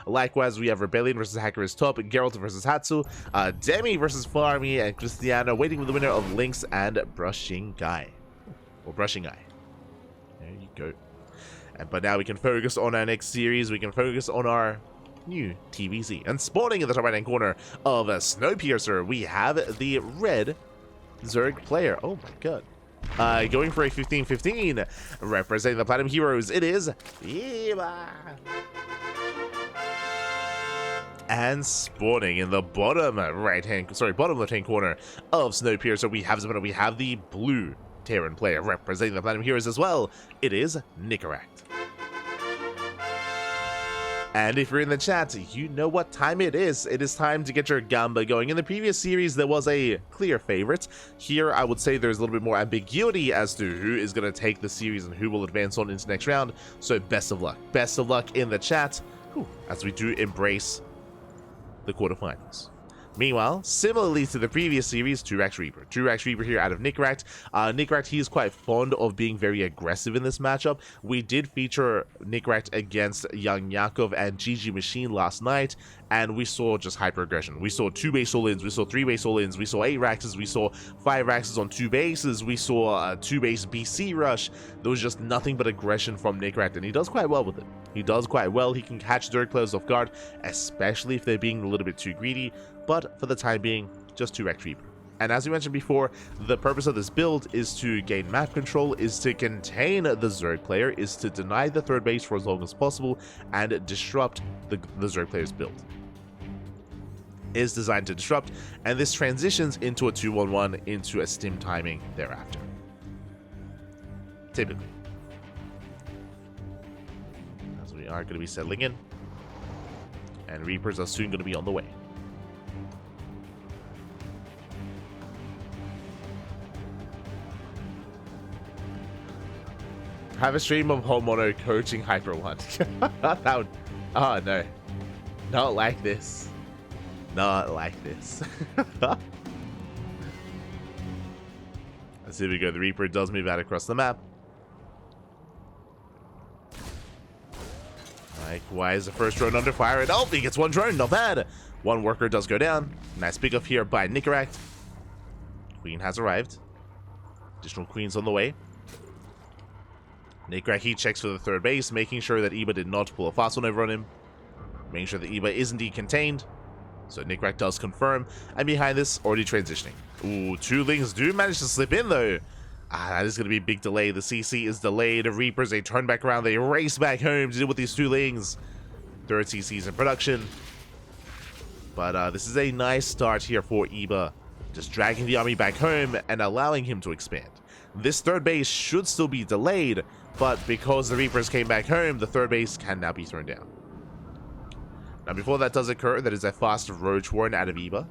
Likewise, we have Rebellion versus Hacker's Top, Geralt versus Hatsu, Demi versus Farmy, and Cristiano waiting for the winner of Lynx and Brushing Guy. Or Brushing Eye. There you go. But now we can focus on our next series. We can focus on our new TvZ. And spawning in the top right hand corner of Snowpiercer, we have the red Zerg player. Oh my god. Going for a 15-15, representing the Platinum Heroes, it is Eva. And spawning in the bottom left hand corner of Snowpiercer, we have the blue Terran player, representing the Platinum Heroes as well. It is Nicoract. And if you're in the chat, you know what time it is. It is time to get your Gamba going. In the previous series, there was a clear favorite. Here, I would say there's a little bit more ambiguity as to who is going to take the series and who will advance on into next round. So best of luck. Best of luck in the chat as we do embrace the quarterfinals. Meanwhile, similarly to the previous series, 2rax Reaper. 2rax Reaper here out of Nicoract. Nicoract, he is quite fond of being very aggressive in this matchup. We did feature Nicoract against Young Yakov and GG Machine last night, and we saw just hyper aggression. We saw 2 base all-ins, we saw 3 base all-ins, we saw 8 raxes, we saw 5 raxes on 2 bases, we saw a 2 base BC rush. There was just nothing but aggression from Nicoract, and he does quite well with it. He does quite well. He can catch Zerg players off guard, especially if they're being a little bit too greedy. But for the time being, just 2rax Reaper. And as we mentioned before, the purpose of this build is to gain map control, is to contain the Zerg player, is to deny the third base for as long as possible, and disrupt the Zerg player's build. It is designed to disrupt, and this transitions into a 2-1-1 into a stim timing thereafter. Typically. As we are going to be settling in, and Reapers are soon going to be on the way. Have a stream of Homono coaching Hyper 1. That would... Oh, no. Not like this. Not like this. Let's see, here we go. The Reaper does move out across the map. Likewise, the first drone under fire. And oh, he gets 1 drone. Not bad. 1 worker does go down. Nice pick up here by Nicoract. Queen has arrived. Additional queens on the way. Nicoract heat checks for the third base, making sure that Eba did not pull a fast one over on him. Making sure that Eba is indeed contained. So Nicoract does confirm. And behind this, already transitioning. Ooh, 2 Lings do manage to slip in though. That is going to be a big delay. The CC is delayed. Reapers, they turn back around. They race back home to deal with these 2 Lings. Third CC's in production. But this is a nice start here for Eba. Just dragging the army back home and allowing him to expand. This third base should still be delayed, but because the Reapers came back home, the third base can now be thrown down. Now, before that does occur, that is a fast Roach Warren out of Eba.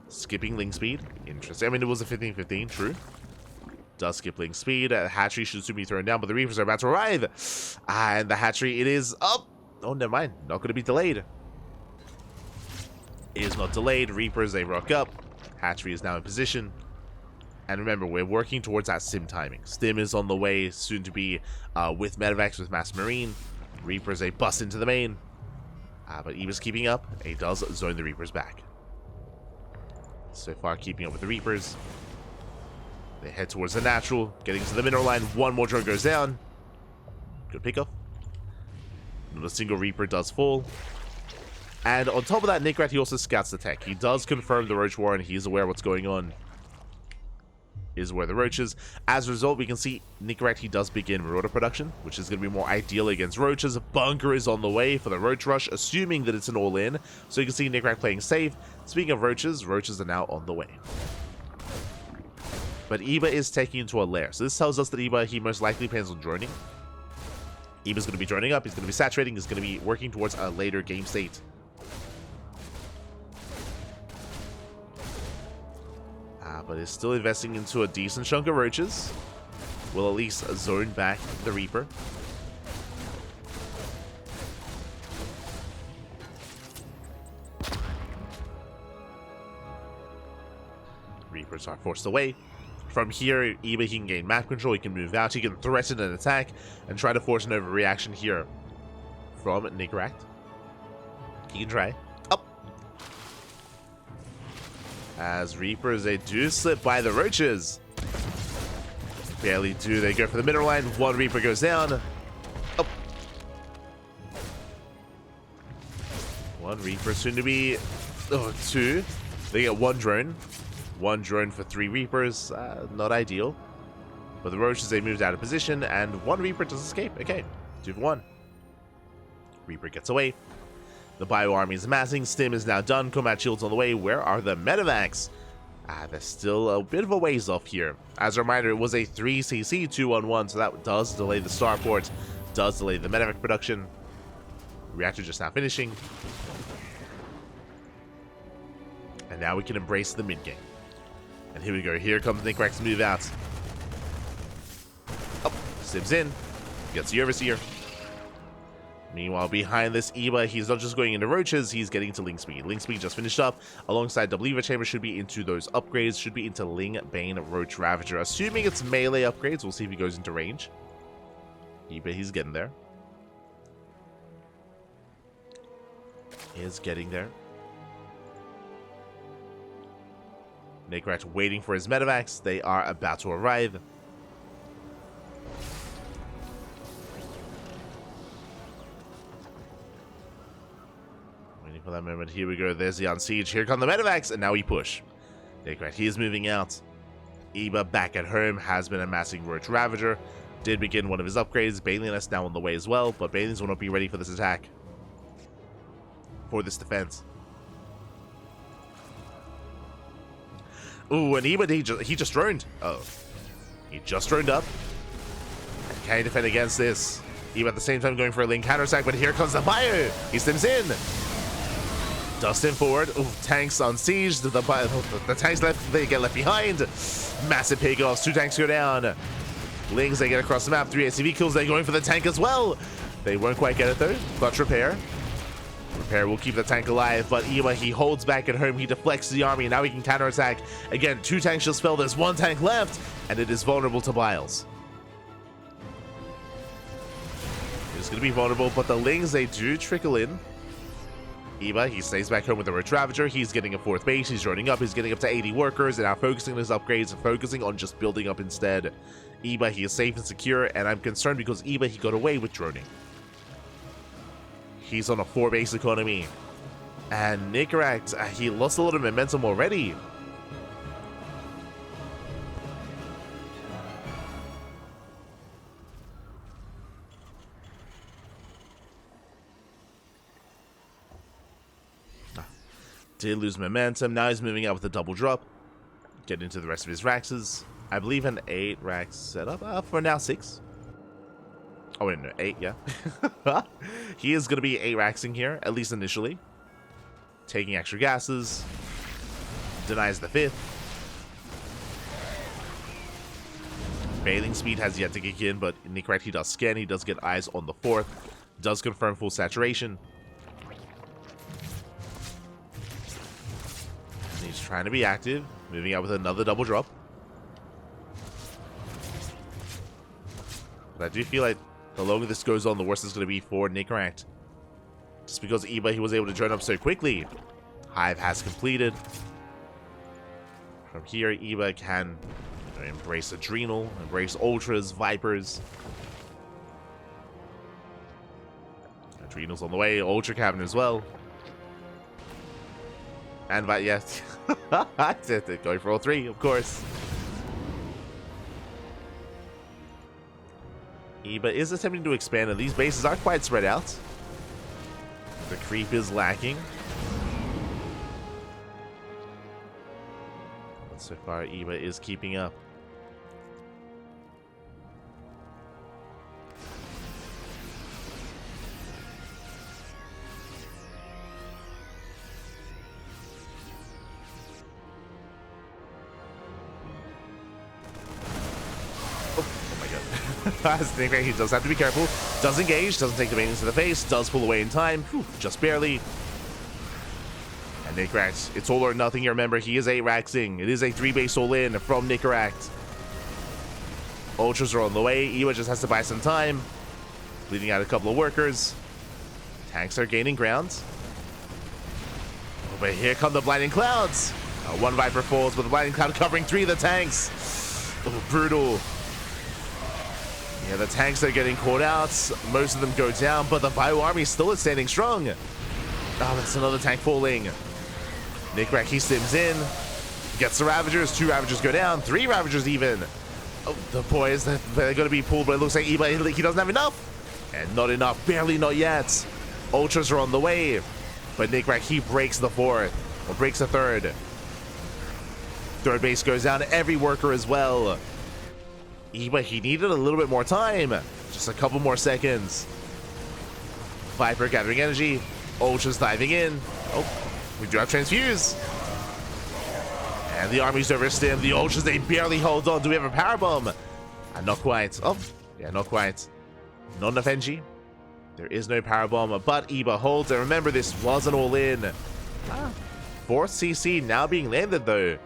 Skipping Ling speed. Interesting. I mean, it was a 15-15, true. Does skip Ling speed. Hatchery should soon be thrown down, but the Reapers are about to arrive. And the Hatchery, it is up. Oh, never mind. Not going to be delayed. It is not delayed. Reapers, they rock up. Hatchery is now in position. And remember, we're working towards that Stim timing. Stim is on the way, soon to be with Medevacs, with Mass Marine. Reapers, they bust into the main. But Eva's keeping up. He does zone the Reapers back. So far, keeping up with the Reapers. They head towards the natural, getting to the mineral line. 1 more drone goes down. Good pickup. Not a single Reaper does fall. And on top of that, Nicoract, he also scouts the tech. He does confirm the Roach Warren. He is aware of what's going on. Is where the roaches. As a result, we can see Nicoract, he does begin Marauder production, which is going to be more ideal against roaches. Bunker is on the way for the Roach Rush, assuming that it's an all-in. So you can see Nicoract playing safe. Speaking of roaches, roaches are now on the way. But Eba is taking into a lair. So this tells us that Eba, he most likely plans on droning. Eba's going to be droning up. He's going to be saturating. He's going to be working towards a later game state. But is still investing into a decent chunk of roaches. Will at least zone back the Reaper. Reapers are forced away. From here, Eba, he can gain map control, he can move out, he can threaten an attack, and try to force an overreaction here from Nicoract. He can try. Up. As Reapers, they do slip by the Roaches. Barely do. They go for the middle line. One Reaper goes down. Up. One Reaper soon to be... Oh, two. They get one drone. One drone for 3 Reapers. Not ideal. But the Roaches, they moved out of position, and one Reaper does escape. Okay, 2 for 1. Reaper gets away. The Bio Army is massing. Stim is now done. Combat shields on the way. Where are the medevacs? They're still a bit of a ways off here. As a reminder, it was a 3cc 2-on-1, so that does delay the starport, does delay the medevac production. Reactor just now finishing. And now we can embrace the mid game. And here we go. Here comes Nicoract's move out. Oh, Stim's in. Gets the Overseer. Meanwhile, behind this Eba, he's not just going into Roaches, he's getting to Ling Speed. Ling Speed just finished up, alongside Double Chamber, should be into those upgrades, should be into Ling, Bane, Roach, Ravager. Assuming it's melee upgrades, we'll see if he goes into range. Eba, he's getting there. He is getting there. Nicoract waiting for his medevacs. They are about to arrive. Waiting for that moment. Here we go. There's the on siege. Here come the medevacs, and now we push. Nicoract, he is moving out. Eba back at home has been amassing Roach Ravager. Did begin one of his upgrades. Baneless now on the way as well, but Baneless will not be ready for this attack. For this defense. Ooh, and Eba, he just droned. Oh. He just droned up. And can he defend against this? Eba at the same time going for a link counterattack, but here comes the Bio. He stims in. Dustin forward. Ooh, tanks on siege. The tanks left, they get left behind. Massive pickoffs. 2 tanks go down. Lings, they get across the map. 3 ACV kills. They're going for the tank as well. They won't quite get it though. Clutch repair. Repair will keep the tank alive, but Eba, he holds back at home. He deflects the army, and now he can counterattack. Again, 2 tanks just fell. There's 1 tank left, and it is vulnerable to Biles. It's going to be vulnerable, but the Lings, they do trickle in. Eba, he stays back home with the Roach Ravager. He's getting a 4th base. He's joining up. He's getting up to 80 workers, and now focusing on his upgrades and focusing on just building up instead. Eba, he is safe and secure, and I'm concerned because Eba, he got away with droning. He's on a 4-base economy. And Nicoract, he lost a lot of momentum already. Did lose momentum. Now he's moving out with a double drop. Get into the rest of his Raxes. I believe an 8 Rax setup. For now, 6. Oh, wait, no, 8, yeah. He is going to be 8 Raxing here, at least initially. Taking extra gases. Denies the 5th. Bailing speed has yet to kick in, but Nicoract, he does scan. He does get eyes on the 4th. Does confirm full saturation. And he's trying to be active. Moving out with another double drop. But I do feel like the longer this goes on, the worse it's going to be for Nicoract. Just because Eba, he was able to join up so quickly. Hive has completed. From here, Eba can embrace Adrenal, embrace Ultras, Vipers. Adrenal's on the way, Ultra Cabin as well. And yes, going for all 3, of course. Eba is attempting to expand, and these bases are quite spread out. The creep is lacking. But so far, Eba is keeping up. He does have to be careful. Does engage, doesn't take the main into the face, does pull away in time. Whew, just barely. And Nicoract, it's all or nothing here. Remember, he is 8 Raxing. It is a 3-base all-in from Nicoract. Ultras are on the way. Eba just has to buy some time. Leaving out a couple of workers. Tanks are gaining ground. But here come the blinding clouds. One Viper falls, but the blinding cloud covering 3 of the tanks. Oh, brutal. Yeah, the tanks are getting caught out. Most of them go down, but the Bio Army still is standing strong. Oh, that's another tank falling. Nicoract, he stims in. Gets the Ravagers. 2 Ravagers go down. 3 Ravagers even. Oh, the boys, they're going to be pulled, but it looks like Iba, he doesn't have enough. And not enough. Barely not yet. Ultras are on the way. But Nicoract, he breaks the 4th. Or breaks the 3rd. 3rd base goes down. Every worker as well. Iba, he needed a little bit more time. Just a couple more seconds. Viper gathering energy. Ultras diving in. Oh, we do have Transfuse. And the army's overstim. The Ultras, they barely hold on. Do we have a power bomb? Not quite. Oh, yeah, not quite. Not enough energy. There is no power bomb, but Iba holds. And remember, this wasn't all in. 4th CC now being landed, though.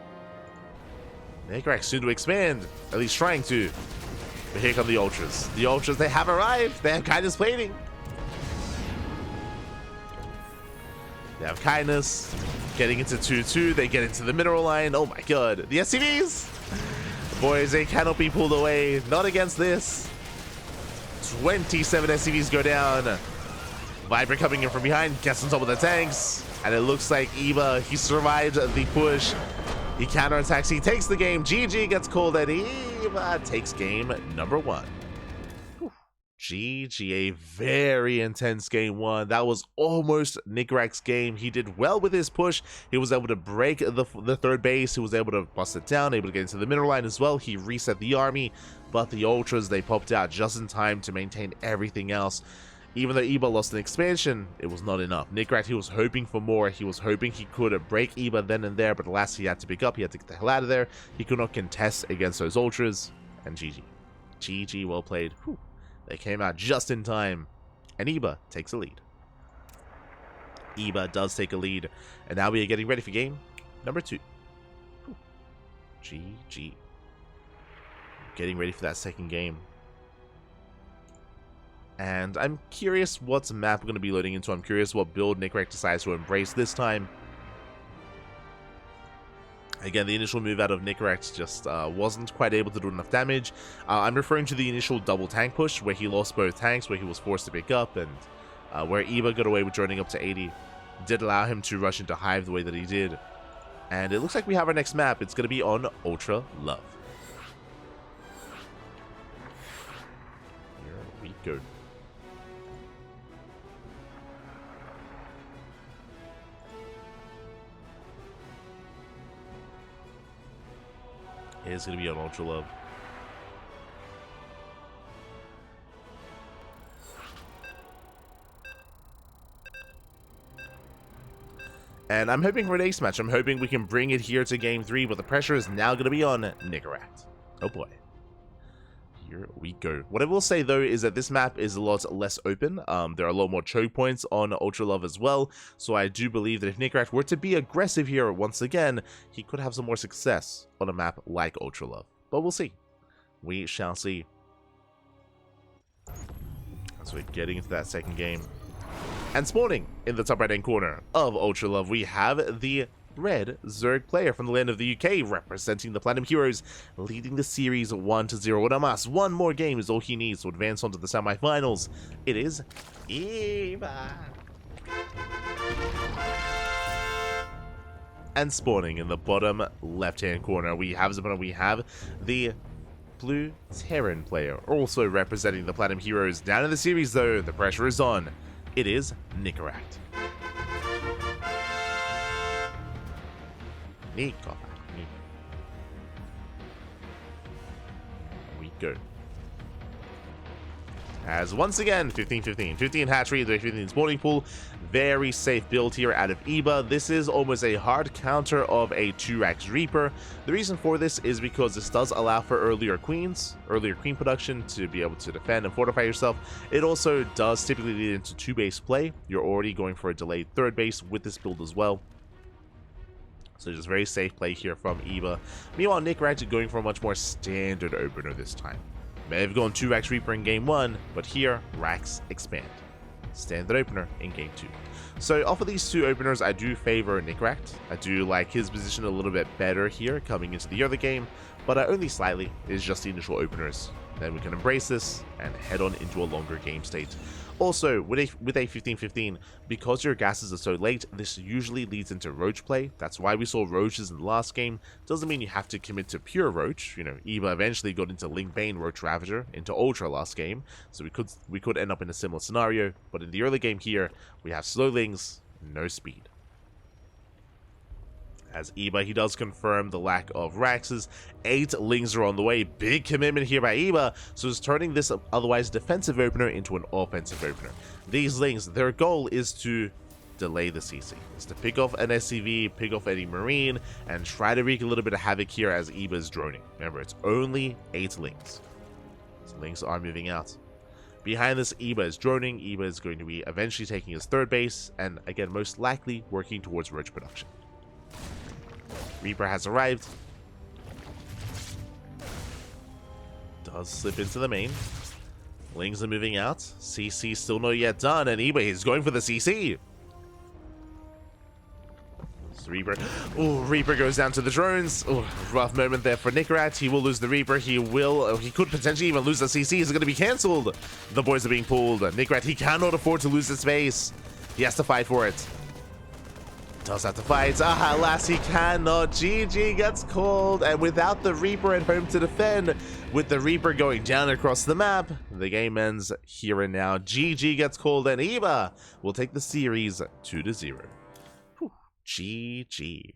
Nicoract soon to expand, at least trying to. But here come the Ultras. The Ultras, they have arrived. They have kindness plating. They have kindness. Getting into 2-2. They get into the mineral line. Oh my god. The SCVs. Boys, they cannot be pulled away. Not against this. 27 SCVs go down. Viper coming in from behind. Gets on top of the tanks. And it looks like Iba, he survived the push. He counterattacks, he takes the game. GG gets called, and Iba takes game number 1. GG, a very intense game 1. That was almost Nicoract's game. He did well with his push. He was able to break the 3rd base. He was able to bust it down, able to get into the middle line as well. He reset the army, but the Ultras, they popped out just in time to maintain everything else. Even though Iba lost an expansion, it was not enough. Nicoract, he was hoping for more. He was hoping he could break Iba then and there, but the last he had to pick up, he had to get the hell out of there. He could not contest against those Ultras, and GG. GG, well played. Whew. They came out just in time, and Iba takes a lead. Iba does take a lead, and now we are getting ready for game number 2. Whew. GG. Getting ready for that second game. And I'm curious what map we're going to be loading into. I'm curious what build Nicoract decides to embrace this time. Again, the initial move out of Nicoract just wasn't quite able to do enough damage. I'm referring to the initial double tank push, where he lost both tanks, where he was forced to pick up, and where Iba got away with joining up to 80. Did allow him to rush into Hive the way that he did. And it looks like we have our next map. It's going to be on Ultra Love. Here we go. It's going to be on Ultra Love. And I'm hoping for an ace match. I'm hoping we can bring it here to game 3, but the pressure is now going to be on Nicoract. Oh boy. Here we go. What I will say, though, is that this map is a lot less open. There are a lot more choke points on Ultra Love as well, so I do believe that if Nicoract were to be aggressive here once again, he could have some more success on a map like Ultra Love. But we'll see. We shall see. So we're getting into that second game. And spawning in the top right-hand corner of Ultra Love, we have the red Zerg player from the land of the UK, representing the Platinum Heroes, leading the series 1-0. Adamas, one more game is all he needs to advance on to the semi-finals. It is Iba. And spawning in the bottom left-hand corner, we have the blue Terran player, also representing the Platinum Heroes. Down in the series, though, the pressure is on. It is Nicoract. Here we go. As once again, 15-15. 15 hatchery, 15 spawning pool. Very safe build here out of Iba. This is almost a hard counter of a 2x Reaper. The reason for this is because this does allow for earlier queen production to be able to defend and fortify yourself. It also does typically lead into 2-base play. You're already going for a delayed 3rd base with this build as well. So just very safe play here from Iba. Meanwhile, Nicoract going for a much more standard opener this time. May have gone 2x Reaper in game 1, but here, racks expand. standard opener in Game 2. So off of these two openers, I do favor Nicoract. I do like his position a little bit better here coming into the other game, but only slightly. It's just the initial openers. Then we can embrace this and head on into a longer game state. Also, with a 15-15, because your gases are so late, this usually leads into roach play. That's why we saw roaches in the last game. Doesn't mean you have to commit to pure roach. You know, Eva eventually got into Link Bane Roach Ravager into Ultra last game, so we could end up in a similar scenario. But in the early game here, we have slowlings, no speed. As Eba, he does confirm the lack of Raxes. 8 Lings are on the way. Big commitment here by Eba, so it's turning this otherwise defensive opener into an offensive opener. These Lings, their goal is to delay the CC. It's to pick off an SCV, pick off any Marine, and try to wreak a little bit of havoc here as Eba is droning. Remember, it's only 8 Lings. So Lings are moving out. Behind this, Eba is droning. Eba is going to be eventually taking his third base, and again, most likely working towards Roach production. Reaper has arrived. Does slip into the main. Lings are moving out. CC still not yet done, and Eba is going for the CC. So Reaper. Oh, Reaper goes down to the drones. Oh, rough moment there for Nicoract. He will lose the Reaper. He could potentially even lose the CC. Is it going to be cancelled? The boys are being pulled. Nicoract, he cannot afford to lose this base. He has to fight for it. Does have to fight. Alas, he cannot. GG gets called, and without the Reaper at home to defend, with the Reaper going down across the map, the game ends here and now. GG gets called, and Eba will take the series 2-0. GG.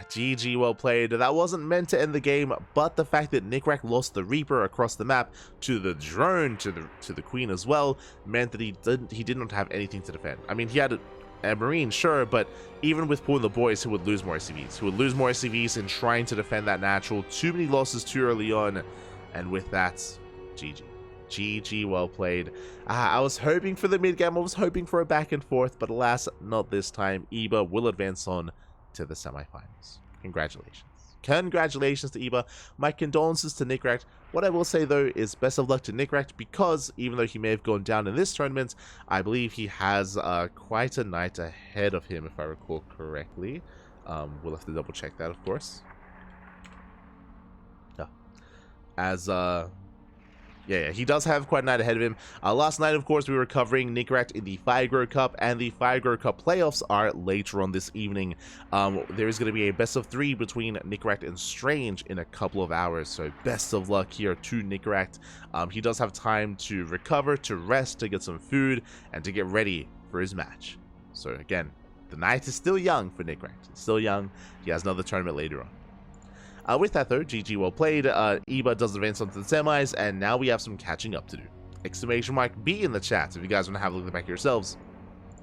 GG, well played. That wasn't meant to end the game, but the fact that Nicoract lost the Reaper across the map to the drone, to the Queen as well, meant that he did not have anything to defend. I mean, he had a Marine, sure, but even with pulling the boys, he would lose more SCVs. He would lose more SCVs in trying to defend that natural. Too many losses too early on, and with that, GG. GG, well played. I was hoping for the mid game. I was hoping for a back and forth, but alas, not this time. Eba will advance on to the semifinals. Congratulations. Congratulations to Eba. My condolences to Nicoract. What I will say though is best of luck to Nicoract, because even though he may have gone down in this tournament, I believe he has quite a night ahead of him, if I recall correctly. We'll have to double check that, of course. As yeah, he does have quite a night ahead of him. Last night, of course, we were covering Nicoract in the Fire Cup, and the Fire Cup playoffs are later on this evening. There is going to be a best of 3 between Nicoract and Strange in a couple of hours, so best of luck here to Nicoract. He does have time to recover, to rest, to get some food, and to get ready for his match. So again, the night is still young for Nicoract. It's still young. He has another tournament later on. With that though, GG well played. Eba does advance onto the semis, and now we have some catching up to do. !B in the chat if you guys want to have a look at the back yourselves.